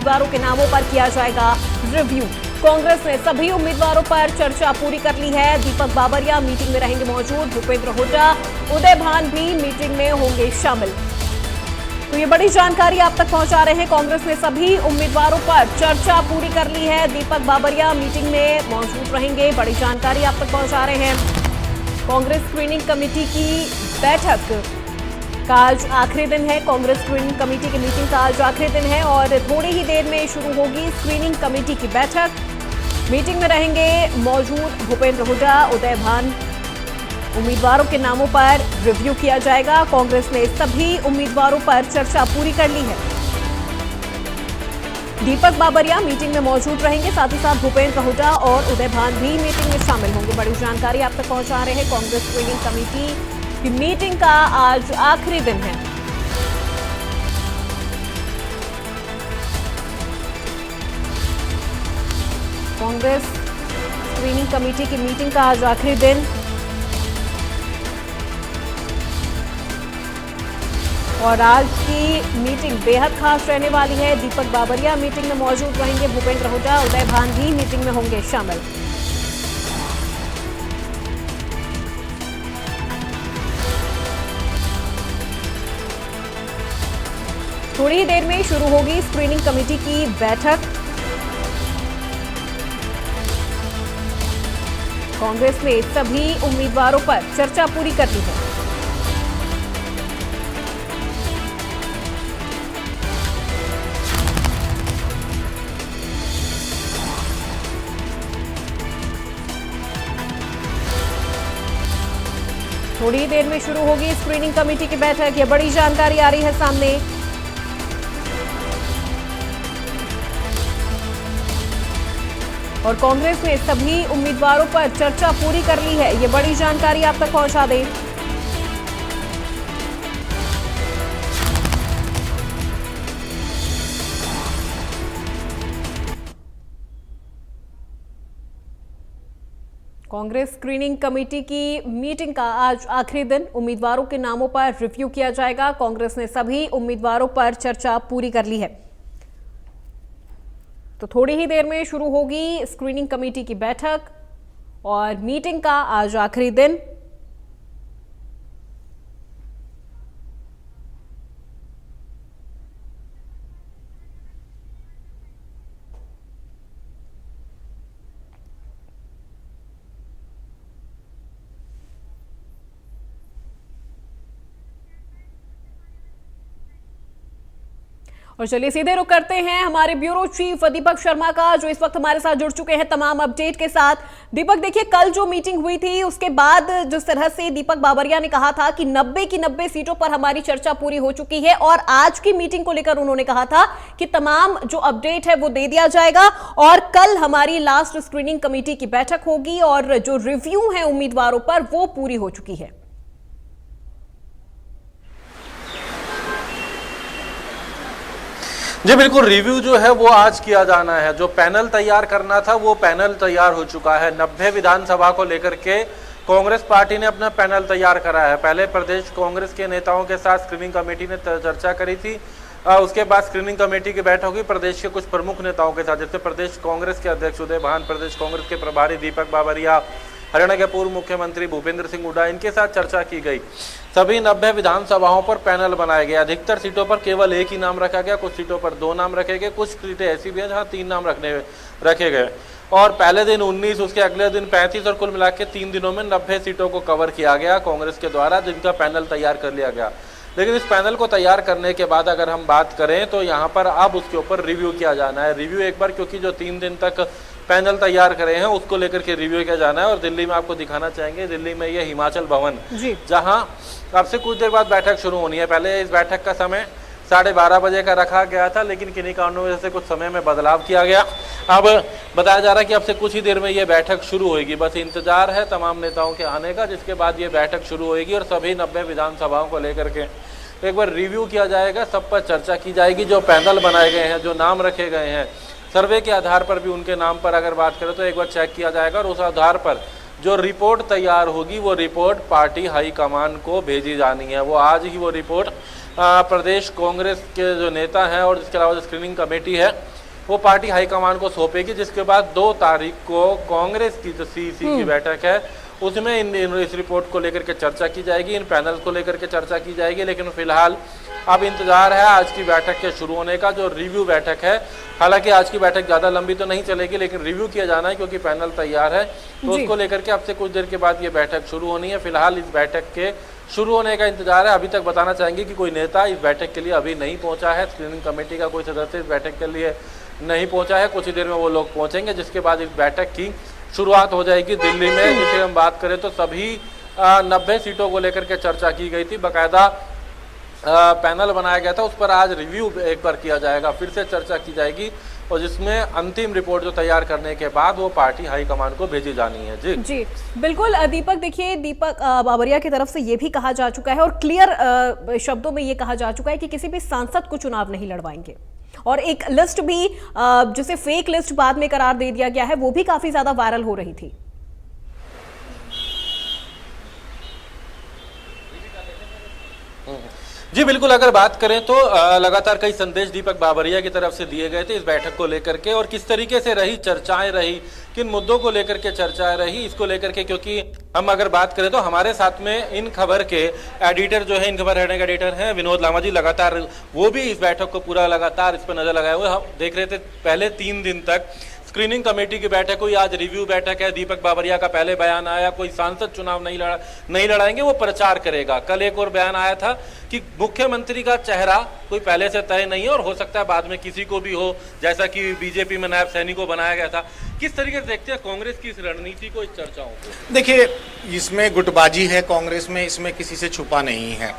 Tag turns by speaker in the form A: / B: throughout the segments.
A: उम्मीदवारों के नामों पर किया जाएगा रिव्यू। कांग्रेस ने सभी उम्मीदवारों पर चर्चा पूरी कर ली है। दीपक बाबरिया मीटिंग में रहेंगे मौजूद, भूपेंद्र हुड्डा, उदय भान भी मीटिंग में होंगे शामिल। तो ये बड़ी जानकारी आप तक पहुंचा रहे हैं। कांग्रेस ने सभी उम्मीदवारों पर चर्चा पूरी कर ली है। दीपक बाबरिया मीटिंग में मौजूद रहेंगे, बड़ी जानकारी आप तक पहुंचा रहे हैं। कांग्रेस स्क्रीनिंग कमेटी की बैठक का आज आखिरी दिन है। कांग्रेस स्क्रीनिंग कमेटी की मीटिंग का आज आखिरी दिन है और थोड़ी ही देर में शुरू होगी स्क्रीनिंग कमेटी की बैठक। मीटिंग में रहेंगे मौजूद भूपेंद्र हुड्डा, उदय भान। उम्मीदवारों के नामों पर रिव्यू किया जाएगा। कांग्रेस ने सभी उम्मीदवारों पर चर्चा पूरी कर ली है। दीपक बाबरिया मीटिंग में मौजूद रहेंगे, साथ ही साथ भूपेंद्र हुड्डा और उदय भान भी मीटिंग में शामिल होंगे। बड़ी जानकारी आप तक पहुंचा रहे हैं। कांग्रेस स्क्रीनिंग कमेटी की मीटिंग का आज आखिरी दिन है। कांग्रेस स्क्रीनिंग कमेटी की मीटिंग का आज आखिरी दिन और आज की मीटिंग बेहद खास रहने वाली है। दीपक बाबरिया मीटिंग में मौजूद रहेंगे, भूपेंद्र हुड्डा, उदय भान भी मीटिंग में होंगे शामिल। थोड़ी ही देर में शुरू होगी स्क्रीनिंग कमेटी की बैठक। कांग्रेस ने सभी उम्मीदवारों पर चर्चा पूरी कर ली है। थोड़ी ही देर में शुरू होगी स्क्रीनिंग कमेटी की बैठक। यह बड़ी जानकारी आ रही है सामने। और कांग्रेस ने सभी उम्मीदवारों पर चर्चा पूरी कर ली है। यह बड़ी जानकारी आप तक पहुंचा दें। कांग्रेस स्क्रीनिंग कमेटी की मीटिंग का आज आखिरी दिन, उम्मीदवारों के नामों पर रिव्यू किया जाएगा। कांग्रेस ने सभी उम्मीदवारों पर चर्चा पूरी कर ली है। तो थोड़ी ही देर में शुरू होगी स्क्रीनिंग कमेटी की बैठक और मीटिंग का आज आखिरी दिन। और चलिए सीधे रुक करते हैं हमारे ब्यूरो चीफ दीपक शर्मा का, जो इस वक्त हमारे साथ जुड़ चुके हैं तमाम अपडेट के साथ। दीपक, देखिए कल जो मीटिंग हुई थी उसके बाद जिस तरह से दीपक बाबरिया ने कहा था कि 90 की 90 सीटों पर हमारी चर्चा पूरी हो चुकी है और आज की मीटिंग को लेकर उन्होंने कहा था कि तमाम जो अपडेट है वो दे दिया जाएगा और कल हमारी लास्ट स्क्रीनिंग कमेटी की बैठक होगी और जो रिव्यू है उम्मीदवारों पर वो पूरी हो चुकी है।
B: जी बिल्कुल, रिव्यू जो है वो आज किया जाना है। जो पैनल तैयार करना था वो पैनल तैयार हो चुका है। 90 विधानसभा को लेकर के कांग्रेस पार्टी ने अपना पैनल तैयार करा है। पहले प्रदेश कांग्रेस के नेताओं के साथ स्क्रीनिंग कमेटी ने चर्चा करी थी। उसके बाद स्क्रीनिंग कमेटी की बैठक हुई प्रदेश के कुछ प्रमुख नेताओं के साथ, जैसे प्रदेश कांग्रेस के अध्यक्ष उदय भान, प्रदेश कांग्रेस के प्रभारी दीपक बाबरिया, हरियाणा के पूर्व मुख्यमंत्री भूपेंद्र सिंह हुड्डा, इनके साथ चर्चा की गई। सभी 90 विधानसभाओं पर पैनल बनाए गए। अधिकतर सीटों पर केवल एक ही नाम रखा गया, कुछ सीटों पर 2 नाम रखे गए, कुछ सीटें ऐसी भी हैं जहां 3 नाम रखे गए। और पहले दिन 19, उसके अगले दिन 35 और कुल मिला के 3 दिनों में 90 सीटों को कवर किया गया कांग्रेस के द्वारा, जिनका पैनल तैयार कर लिया गया। लेकिन इस पैनल को तैयार करने के बाद अगर हम बात करें तो यहाँ पर अब उसके ऊपर रिव्यू किया जाना है। रिव्यू एक बार, क्योंकि जो 3 दिन तक पैनल तैयार करे हैं उसको लेकर के रिव्यू किया जाना है। और दिल्ली में आपको दिखाना चाहेंगे, दिल्ली में ये हिमाचल भवन, जहां अब से कुछ देर बाद बैठक शुरू होनी है। पहले इस बैठक का समय 12:30 बजे का रखा गया था, लेकिन किन्हीं कारणों की वजह से कुछ समय में बदलाव किया गया। अब बताया जा रहा है कि अब से कुछ ही देर में ये बैठक शुरू होगी। बस इंतजार है तमाम नेताओं के आने का, जिसके बाद ये बैठक शुरू होगी और सभी 90 विधानसभाओं को लेकर के एक बार रिव्यू किया जाएगा, सब पर चर्चा की जाएगी। जो पैनल बनाए गए हैं, जो नाम रखे गए हैं, सर्वे के आधार पर भी उनके नाम पर अगर बात करें तो एक बार चेक किया जाएगा और उस आधार पर जो रिपोर्ट तैयार होगी वो रिपोर्ट पार्टी हाईकमान को भेजी जानी है। वो आज ही वो रिपोर्ट प्रदेश कांग्रेस के जो नेता हैं और इसके अलावा जो स्क्रीनिंग कमेटी है वो पार्टी हाईकमान को सौंपेगी, जिसके बाद 2 तारीख को कांग्रेस की जो सीईसी की बैठक है उसमें इस रिपोर्ट को लेकर के चर्चा की जाएगी, इन पैनल को लेकर के चर्चा की जाएगी। लेकिन फिलहाल अब इंतजार है आज की बैठक के शुरू होने का, जो रिव्यू बैठक है। हालांकि आज की बैठक ज़्यादा लंबी तो नहीं चलेगी, लेकिन रिव्यू किया जाना है क्योंकि पैनल तैयार है, तो उसको लेकर के अब से कुछ देर के बाद ये बैठक शुरू होनी है। फिलहाल इस बैठक के शुरू होने का इंतजार है। अभी तक बताना चाहेंगे कि कोई नेता इस बैठक के लिए अभी नहीं पहुंचा है, स्क्रीनिंग कमेटी का कोई सदस्य इस बैठक के लिए नहीं पहुंचा है। कुछ ही देर में वो लोग पहुंचेंगे, जिसके बाद इस बैठक की शुरुआत हो जाएगी दिल्ली में। जिसे हम बात करें तो सभी 90 सीटों को लेकर के चर्चा की गई थी, बाकायदा पैनल बनाया गया था, उस पर आज रिव्यू एक बार किया जाएगा, फिर से चर्चा की जाएगी और जिसमें अंतिम रिपोर्ट जो तैयार करने के बाद वो पार्टी हाईकमान को भेजी जानी है। जी
A: जी बिल्कुल दीपक, देखिए दीपक बाबरिया की तरफ से ये भी कहा जा चुका है और क्लियर शब्दों में ये कहा जा चुका है कि किसी भी सांसद को चुनाव नहीं लड़वाएंगे, और एक लिस्ट भी जिसे फेक लिस्ट बाद में करार दे दिया गया है वो भी काफी ज्यादा वायरल हो रही थी।
B: जी बिल्कुल, अगर बात करें तो लगातार कई संदेश दीपक बाबरिया की तरफ से दिए गए थे इस बैठक को लेकर के, और किस तरीके से रही चर्चाएं रही, किन मुद्दों को लेकर के चर्चाएं रही, इसको लेकर के। क्योंकि हम अगर बात करें तो हमारे साथ में इन खबर के एडिटर जो है, इन खबर हेडर के एडिटर हैं विनोद लामा जी, लगातार वो भी इस बैठक को पूरा लगातार इस पर नजर लगाए हुए। हम देख रहे थे पहले 3 दिन तक स्क्रीनिंग कमेटी की बैठक हुई, आज रिव्यू बैठक है। दीपक बाबरिया का पहले बयान आया कोई सांसद चुनाव नहीं लड़ाएंगे, वो प्रचार करेगा। कल एक और बयान आया था कि मुख्यमंत्री का चेहरा कोई पहले से तय नहीं है और हो सकता है बाद में किसी को भी हो, जैसा कि बीजेपी में नायब सैनी को बनाया गया था। किस तरीके से देखते हैं कांग्रेस की इस रणनीति को, इस चर्चाओं को?
C: देखिए, इसमें गुटबाजी है कांग्रेस में, इसमें किसी से छुपा नहीं है।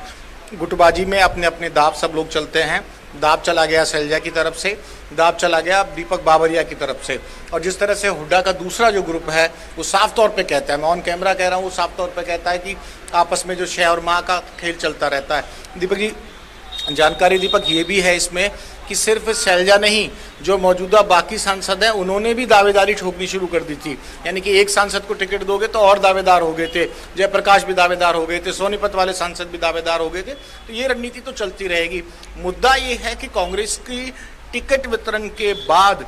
C: गुटबाजी में अपने अपने दाव सब लोग चलते हैं। दाव चला गया शैलजा की तरफ से, दाव चला गया दीपक बाबरिया की तरफ से, और जिस तरह से हुड्डा का दूसरा जो ग्रुप है वो साफ तौर पे कहता है, मैं ऑन कैमरा कह रहा हूँ, वो साफ तौर पे कहता है कि आपस में जो शह और माँ का खेल चलता रहता है। दीपक जी, जानकारी दीपक ये भी है इसमें कि सिर्फ शैलजा नहीं, जो मौजूदा बाकी सांसद हैं उन्होंने भी दावेदारी ठोकनी शुरू कर दी थी। यानी कि एक सांसद को टिकट दोगे तो और दावेदार हो गए थे, जयप्रकाश भी दावेदार हो गए थे, सोनीपत वाले सांसद भी दावेदार हो गए थे। तो ये रणनीति तो चलती रहेगी। मुद्दा ये है कि कांग्रेस की टिकट वितरण के बाद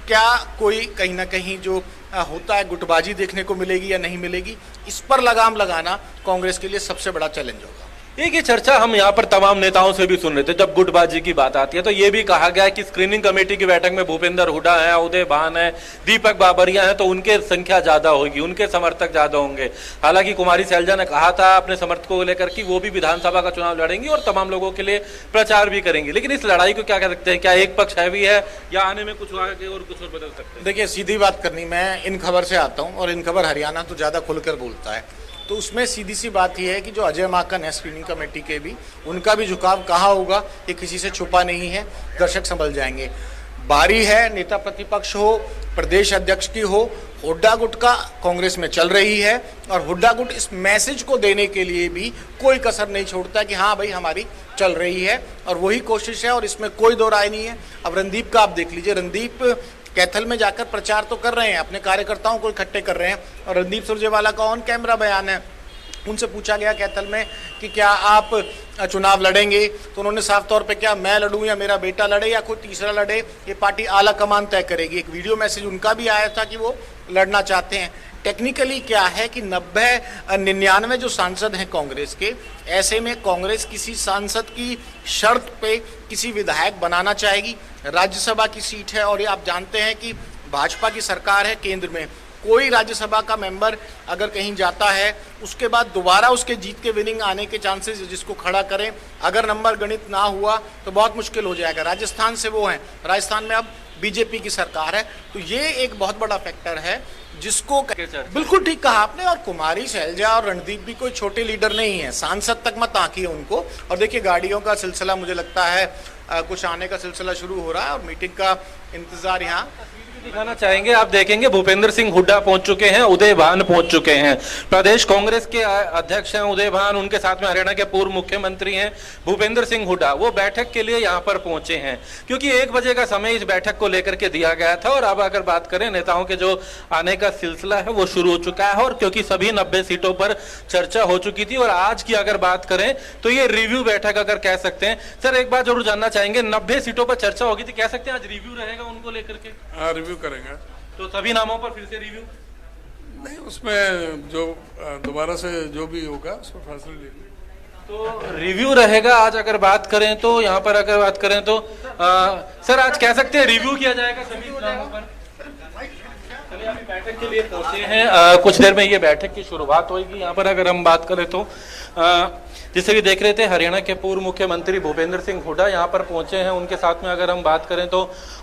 C: क्या कोई कहीं ना कहीं जो होता है गुटबाजी देखने को मिलेगी या नहीं मिलेगी, इस पर लगाम लगाना कांग्रेस के लिए सबसे बड़ा चैलेंज होगा।
B: एक ये चर्चा हम यहाँ पर तमाम नेताओं से भी सुन रहे थे जब गुटबाजी की बात आती है, तो ये भी कहा गया है कि स्क्रीनिंग कमेटी की बैठक में भूपेंद्र हुड्डा है, उदय भान है, दीपक बाबरिया है, तो उनके संख्या ज्यादा होगी, उनके समर्थक ज्यादा होंगे। हालांकि कुमारी शैलजा ने कहा था अपने समर्थकों को लेकर कि वो भी विधानसभा का चुनाव लड़ेंगी और तमाम लोगों के लिए प्रचार भी करेंगी। लेकिन इस लड़ाई को क्या कह सकते हैं, क्या एक पक्ष हैवी है या आने में कुछ आगे और कुछ और बदल सकते हैं?
C: देखिए, सीधी बात करनी, मैं इन खबर से आता हूँ और इन खबर हरियाणा तो ज्यादा खुलकर बोलता है, तो उसमें सीधी सी बात यह है कि जो अजय माकन है स्क्रीनिंग कमेटी के भी, उनका भी झुकाव कहाँ होगा ये किसी से छुपा नहीं है, दर्शक संभल जाएंगे। बारी है नेता प्रतिपक्ष हो, प्रदेश अध्यक्ष की हो, हुड्डा गुट का कांग्रेस में चल रही है, और हुड्डा गुट इस मैसेज को देने के लिए भी कोई कसर नहीं छोड़ता कि हाँ भाई हमारी चल रही है, और वही कोशिश है और इसमें कोई दो राय नहीं है। अब रणदीप का आप देख लीजिए, रणदीप कैथल में जाकर प्रचार तो कर रहे हैं, अपने कार्यकर्ताओं को इकट्ठे कर रहे हैं, और रणदीप सुरजेवाला का ऑन कैमरा बयान है, उनसे पूछा गया कैथल में कि क्या आप चुनाव लड़ेंगे, तो उन्होंने साफ तौर पे क्या मैं लड़ूं या मेरा बेटा लड़े या कोई तीसरा लड़े, ये पार्टी आला कमान तय करेगी। एक वीडियो मैसेज उनका भी आया था कि वो लड़ना चाहते हैं। टेक्निकली क्या है कि 99 जो सांसद हैं कांग्रेस के, ऐसे में कांग्रेस किसी सांसद की शर्त पे किसी विधायक बनाना चाहेगी। राज्यसभा की सीट है और ये आप जानते हैं कि भाजपा की सरकार है केंद्र में, कोई राज्यसभा का मेंबर अगर कहीं जाता है उसके बाद दोबारा उसके जीत के विनिंग आने के चांसेस जिसको खड़ा करें, अगर नंबर गणित ना हुआ तो बहुत मुश्किल हो जाएगा। राजस्थान से वो हैं, राजस्थान में अब बीजेपी की सरकार है, तो ये एक बहुत बड़ा फैक्टर है जिसको बिल्कुल ठीक कहा आपने। और कुमारी शैलजा और रणदीप भी कोई छोटे लीडर नहीं है, सांसद तक मत आंकिए उनको। और देखिए, गाड़ियों का सिलसिला मुझे लगता है कुछ आने का सिलसिला शुरू हो रहा है और मीटिंग का इंतजार यहाँ
B: दिखाना चाहेंगे, आप देखेंगे भूपेंद्र सिंह हुड्डा पहुंच चुके हैं, उदय भान पहुंच चुके हैं। प्रदेश कांग्रेस के अध्यक्ष हैं उदय भान, उनके साथ में हरियाणा के पूर्व मुख्यमंत्री हैं भूपेंद्र सिंह हुड्डा। वो बैठक के लिए यहां पर पहुंचे हैं क्योंकि 1 बजे का समय इस बैठक को लेकर के दिया गया था। और अब अगर बात करें नेताओं के जो आने का सिलसिला है वो शुरू हो चुका है, और क्योंकि सभी 90 सीटों पर चर्चा हो चुकी थी। और आज की अगर बात करें तो ये रिव्यू बैठक अगर कह सकते हैं। सर एक बात जरूर जानना चाहेंगे, 90 सीटों पर चर्चा होगी थी, कह सकते हैं आज रिव्यू रहेगा उनको लेकर के?
D: हाँ, रिव्यू करेंगे।
B: तो सभी नामों पर फिर से रिव्यू
D: नहीं, उसमें जो दोबारा से जो भी होगा उसमें फैसले लेंगे।
B: तो रिव्यू रहेगा आज अगर बात करें तो। यहाँ पर अगर बात करें तो सर आज कह सकते हैं रिव्यू किया जाएगा सभी नामों पर। चलिए अभी बैठक के लिए पहुंचे हैं, कुछ देर में ये बैठक की शुरुआत होगी। यहाँ पर अगर हम बात करें तो जिससे कि देख रहे थे हरियाणा के पूर्व मुख्यमंत्री भूपेंद्र सिंह हुड्डा यहाँ पर पहुंचे हैं। उनके साथ में अगर हम बात करें तो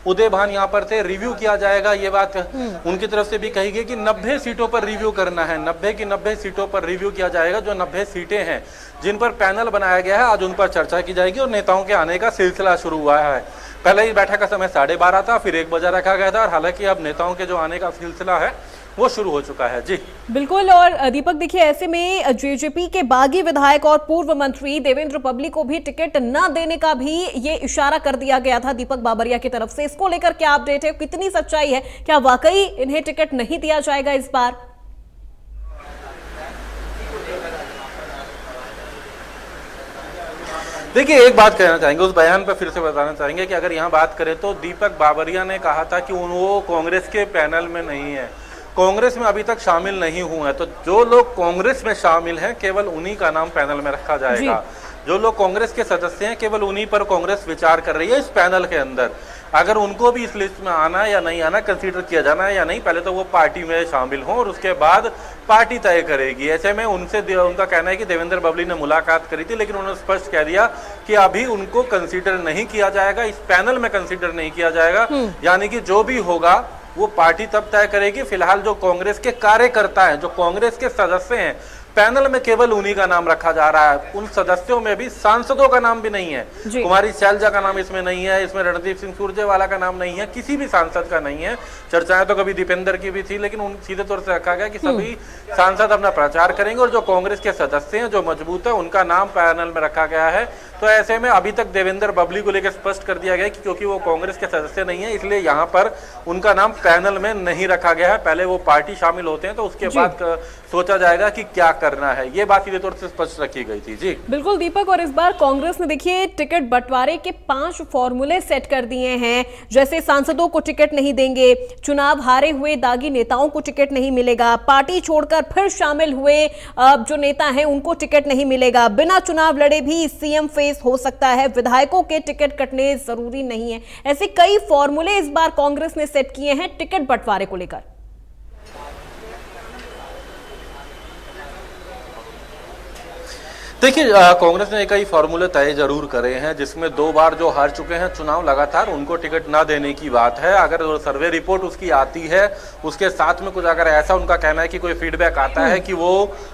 B: उदय भान यहाँ पर थे। रिव्यू किया जाएगा, ये बात उनकी तरफ से भी कही गई कि 90 सीटों पर रिव्यू करना है। 90 की 90 सीटों पर रिव्यू किया जाएगा। जो 90 सीटें हैं जिन पर पैनल बनाया गया है, आज उन पर चर्चा की जाएगी और नेताओं के आने का सिलसिला शुरू हुआ है। पहले ही बैठक का समय 12:30 था, फिर 1 बजे रखा गया था, और हालांकि अब नेताओं के जो आने का सिलसिला है वो शुरू हो चुका है। जी
A: बिल्कुल। और दीपक देखिए, ऐसे में जेजेपी के बागी विधायक और पूर्व मंत्री देवेंद्र पब्ली को भी टिकट न देने का भी ये इशारा कर दिया गया था दीपक बाबरिया की तरफ से। इसको लेकर क्या अपडेट है, कितनी सच्चाई है, क्या वाकई इन्हें टिकट नहीं दिया जाएगा इस बार?
B: देखिए एक बात कहना चाहेंगे, उस बयान पर फिर से बताना चाहेंगे कि अगर यहाँ बात करें तो दीपक बाबरिया ने कहा था कि वो कांग्रेस के पैनल में नहीं है, कांग्रेस में अभी तक शामिल नहीं हुए हैं। तो जो लोग कांग्रेस में शामिल हैं केवल उन्हीं का नाम पैनल में रखा जाएगा। जो लोग कांग्रेस के सदस्य हैं केवल उन्हीं पर कांग्रेस विचार कर रही है इस पैनल के अंदर। अगर उनको भी इस लिस्ट में आना है या नहीं आना, कंसीडर किया जाना है या नहीं, पहले तो वो पार्टी में शामिल हों और उसके बाद पार्टी तय करेगी। ऐसे में उनका कहना है कि देवेंद्र बबली ने मुलाकात करी थी, लेकिन उन्होंने स्पष्ट कह दिया कि अभी उनको कंसीडर नहीं किया जाएगा, इस पैनल में कंसीडर नहीं किया जाएगा। यानी कि जो भी होगा वो पार्टी तब तय करेगी। फिलहाल जो कांग्रेस के कार्यकर्ता हैं, जो कांग्रेस के सदस्य हैं, पैनल में केवल उन्हीं का नाम रखा जा रहा है। उन सदस्यों में भी सांसदों का नाम भी नहीं है। कुमारी शैलजा का नाम इसमें नहीं है, इसमें रणदीप सिंह सुरजेवाला का नाम नहीं है, किसी भी सांसद का नहीं है। चर्चाएं तो कभी दीपेंद्र की भी थी, लेकिन उन सीधे तौर से रखा गया कि सभी सांसद अपना प्रचार करेंगे और जो कांग्रेस के सदस्य हैं, जो मजबूत है, उनका नाम पैनल में रखा गया है। तो ऐसे में अभी तक देवेंद्र बबली को लेकर स्पष्ट कर दिया गया कि क्योंकि वो कांग्रेस के सदस्य नहीं है, इसलिए यहाँ पर उनका नाम पैनल में नहीं रखा गया है। पहले वो पार्टी शामिल होते हैं तो उसके बाद सोचा जाएगा कि क्या करना है। ये बात सीधे तौर से स्पष्ट रखी गई थी। जी
A: बिल्कुल दीपक। और इस बार कांग्रेस ने देखिए टिकट बंटवारे के 5 फॉर्मूले सेट कर दिए हैं। जैसे सांसदों को टिकट नहीं देंगे, चुनाव हारे हुए दागी नेताओं को टिकट नहीं मिलेगा, पार्टी छोड़कर फिर शामिल हुए जो नेता हैं उनको टिकट नहीं मिलेगा, बिना चुनाव लड़े भी सीएम फेस हो सकता है, विधायकों के टिकट कटने जरूरी नहीं है। ऐसे कई फॉर्मूले इस बार कांग्रेस ने सेट किए हैं टिकट बंटवारे को लेकर।
B: देखिए कांग्रेस ने कई फॉर्मूले तय जरूर करे हैं, जिसमें 2 बार जो हार चुके हैं चुनाव लगातार, उनको टिकट ना देने की बात है। अगर सर्वे रिपोर्ट उसकी आती है, उसके साथ में कुछ अगर ऐसा उनका कहना है कि कोई फीडबैक आता है कि वो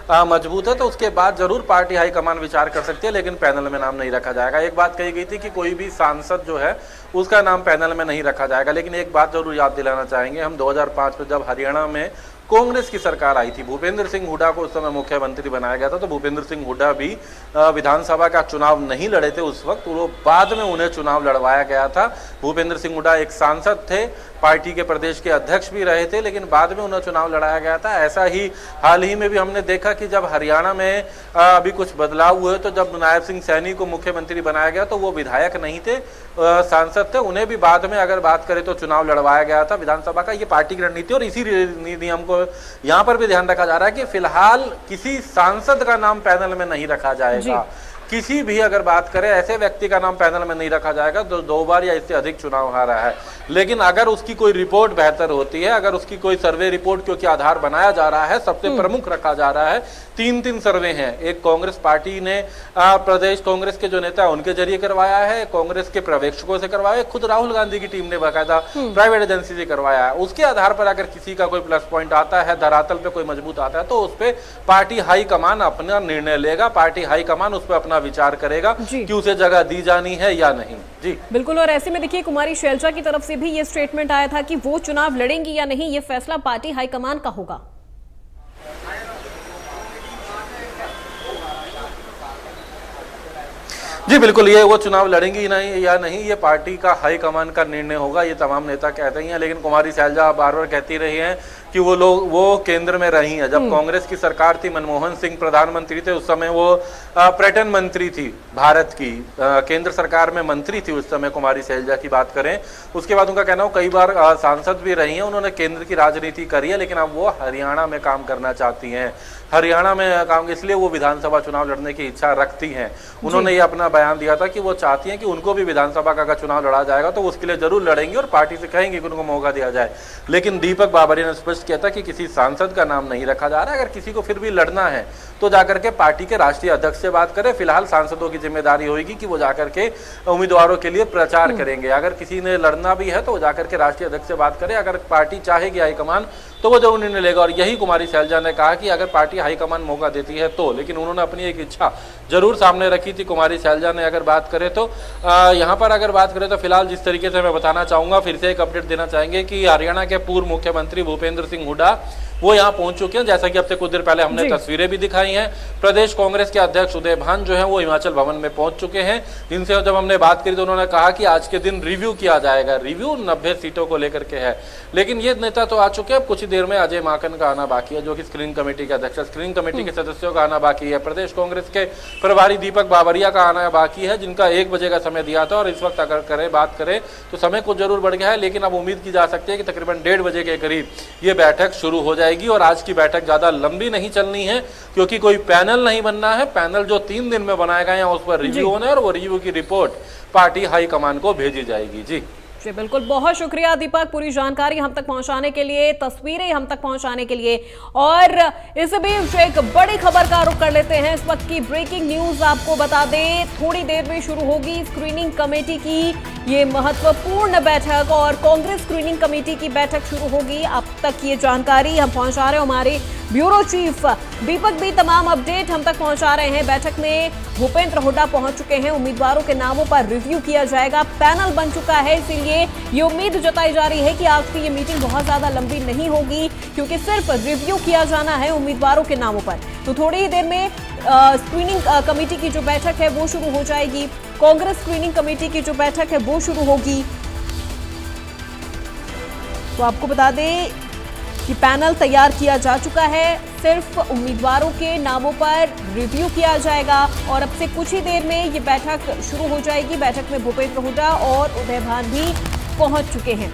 B: मजबूत है, तो उसके बाद जरूर पार्टी हाईकमान विचार कर सकती है, लेकिन पैनल में नाम नहीं रखा जाएगा। एक बात कही गई थी कि कोई भी सांसद जो है उसका नाम पैनल में नहीं रखा जाएगा। लेकिन एक बात जरूर याद दिलाना चाहेंगे, हम 2005 में जब हरियाणा में कांग्रेस की सरकार आई थी, भूपेंद्र सिंह हुड्डा को उस समय मुख्यमंत्री बनाया गया था, तो भूपेंद्र सिंह हुड्डा भी विधानसभा का चुनाव नहीं लड़े थे उस वक्त, वो बाद में उन्हें चुनाव लड़वाया गया था। भूपेंद्र सिंह हुड्डा एक सांसद थे, पार्टी के प्रदेश के अध्यक्ष भी रहे थे, लेकिन बाद में उन्हें चुनाव लड़ाया गया था। ऐसा ही हाल ही में भी हमने देखा कि जब हरियाणा में अभी कुछ बदलाव हुए, तो जब नायब सिंह सैनी को मुख्यमंत्री बनाया गया तो वो विधायक नहीं थे, सांसद थे, उन्हें भी बाद में अगर बात करें तो चुनाव लड़वाया गया था विधानसभा का। ये पार्टी की रणनीति और इसी नियम को यहाँ पर भी ध्यान रखा जा रहा है कि फिलहाल किसी सांसद का नाम पैनल में नहीं रखा जाएगा। किसी भी अगर बात करें ऐसे व्यक्ति का नाम पैनल में नहीं रखा जाएगा जो 2 बार या इससे अधिक चुनाव हारा है। लेकिन अगर उसकी कोई रिपोर्ट बेहतर होती है, अगर उसकी कोई सर्वे रिपोर्ट क्योंकि आधार बनाया जा रहा है, सबसे प्रमुख रखा जा रहा है, 3 सर्वे हैं। एक कांग्रेस पार्टी ने प्रदेश कांग्रेस के जो नेता उनके जरिए करवाया है, कांग्रेस के पर्यवेक्षकों से करवाया है, खुद राहुल गांधी की टीम ने बाकायदा प्राइवेट एजेंसी से करवाया है। उसके आधार पर अगर किसी का कोई प्लस पॉइंट आता है, धरातल पे कोई मजबूत आता है, तो उस पर पार्टी हाईकमान अपना निर्णय लेगा, पार्टी हाईकमान उस पर अपना विचार करेगा
A: जी।
B: कि उसे जगह दी जानी है या नहीं। जी
A: बिल्कुल, और ऐसे में देखिए कुमारी शैलजा की तरफ से भी ये स्टेटमेंट आया था कि वो चुनाव लड़ेंगी या नहीं ये फैसला पार्टी हाईकमान का होगा।
B: जी बिल्कुल, ये वो चुनाव लड़ेंगी नहीं या नहीं ये पार्टी का हाईकमान का निर्णय होगा, ये तमाम नेता कहते ही हैं। लेकिन कुमारी शैलजा बार बार कहती रही हैं कि वो केंद्र में रही हैं। जब कांग्रेस की सरकार थी, मनमोहन सिंह प्रधानमंत्री थे, उस समय वो पर्यटन मंत्री थी भारत की, केंद्र सरकार में मंत्री थी उस समय कुमारी शैलजा की बात करें। उसके बाद उनका कहना हो कई बार सांसद भी रही हैं, उन्होंने केंद्र की राजनीति करी है, लेकिन अब वो हरियाणा में काम करना चाहती हैं। हरियाणा में काम, इसलिए वो विधानसभा चुनाव लड़ने की इच्छा रखती हैं। उन्होंने ये अपना बयान दिया था कि वो चाहती हैं कि उनको भी विधानसभा का चुनाव लड़ा जाएगा तो उसके लिए जरूर लड़ेंगे और पार्टी से कहेंगे कि उनको मौका दिया जाए। लेकिन दीपक बाबरिया ने स्पष्ट किया था कि किसी सांसद का नाम नहीं रखा जा रहा है। अगर किसी को फिर भी लड़ना है तो जाकर के पार्टी के राष्ट्रीय अध्यक्ष से बात करें। फिलहाल सांसदों की जिम्मेदारी होगी कि वो जाकर के उम्मीदवारों के लिए प्रचार करेंगे। अगर किसी ने लड़ना भी है तो वो जाकर के राष्ट्रीय अध्यक्ष से बात करें। अगर पार्टी चाहेगी हाईकमान तो वो जरूर निर्णय लेगा। और यही कुमारी शैलजा ने कहा कि अगर पार्टी हाईकमान मौका देती है तो, लेकिन उन्होंने अपनी एक इच्छा जरूर सामने रखी थी कुमारी शैलजा ने। अगर बात करें तो यहाँ पर अगर बात करें तो फिलहाल जिस तरीके से मैं बताना चाहूंगा, फिर से एक अपडेट देना चाहेंगे कि हरियाणा के पूर्व मुख्यमंत्री भूपेंद्र सिंह हुड्डा वो यहाँ पहुंच चुके हैं। जैसा कि अब से कुछ देर पहले हमने तस्वीरें भी दिखाई हैं। प्रदेश कांग्रेस के अध्यक्ष उदय भान जो है वो हिमाचल भवन में पहुंच चुके हैं, जिनसे जब हमने बात करी तो उन्होंने कहा कि आज के दिन रिव्यू किया जाएगा। रिव्यू 90 सीटों को लेकर के है, लेकिन ये नेता तो आ चुके हैं। अब कुछ ही देर में अजय माकन का आना बाकी है, जो कि स्क्रीनिंग कमेटी के अध्यक्ष, स्क्रीनिंग कमेटी के सदस्यों का आना बाकी है। प्रदेश कांग्रेस के प्रभारी दीपक बाबरिया का आना बाकी है, जिनका 1 बजे का समय दिया था। और इस वक्त अगर बात करें तो समय कुछ जरूर बढ़ गया है, लेकिन अब उम्मीद की जा सकती है कि तकरीबन 1:30 बजे के करीब ये बैठक शुरू हो जाएगी। और आज की बैठक ज्यादा लंबी नहीं चलनी है, क्योंकि कोई पैनल नहीं बनना है। पैनल जो 3 दिन में बनाया गया है उस पर रिव्यू होना है और वो रिव्यू की रिपोर्ट पार्टी हाईकमान को भेजी जाएगी। जी
A: जी बिल्कुल, बहुत शुक्रिया दीपक पूरी जानकारी हम तक पहुंचाने के लिए, तस्वीरें हम तक पहुंचाने के लिए। और इस बीच एक बड़ी खबर का रुख कर लेते हैं। इस वक्त की ब्रेकिंग न्यूज आपको बता दें, थोड़ी देर में शुरू होगी स्क्रीनिंग कमेटी की ये महत्वपूर्ण बैठक और कांग्रेस स्क्रीनिंग कमेटी की बैठक शुरू होगी। अब तक ये जानकारी हम पहुंचा रहे हैं, हमारे ब्यूरो चीफ दीपक भी तमाम अपडेट हम तक पहुंचा रहे हैं। बैठक में भूपेंद्र हुड्डा पहुंच चुके हैं, उम्मीदवारों के नामों पर रिव्यू किया जाएगा, पैनल बन चुका है। इसीलिए ये उम्मीद जताई जा रही है कि आज की ये मीटिंग बहुत ज्यादा लंबी नहीं होगी, क्योंकि सिर्फ रिव्यू किया जाना है उम्मीदवारों के नामों पर। तो थोड़ी ही देर में स्क्रीनिंग कमेटी की जो बैठक है वो शुरू हो जाएगी। कांग्रेस स्क्रीनिंग कमेटी की जो बैठक है वो शुरू होगी। तो आपको बता दें कि पैनल तैयार किया जा चुका है, सिर्फ उम्मीदवारों के नामों पर रिव्यू किया जाएगा। और अब से कुछ ही देर में ये बैठक शुरू हो जाएगी। बैठक में भूपेंद्र हुड्डा और उदय भान भी पहुंच चुके हैं।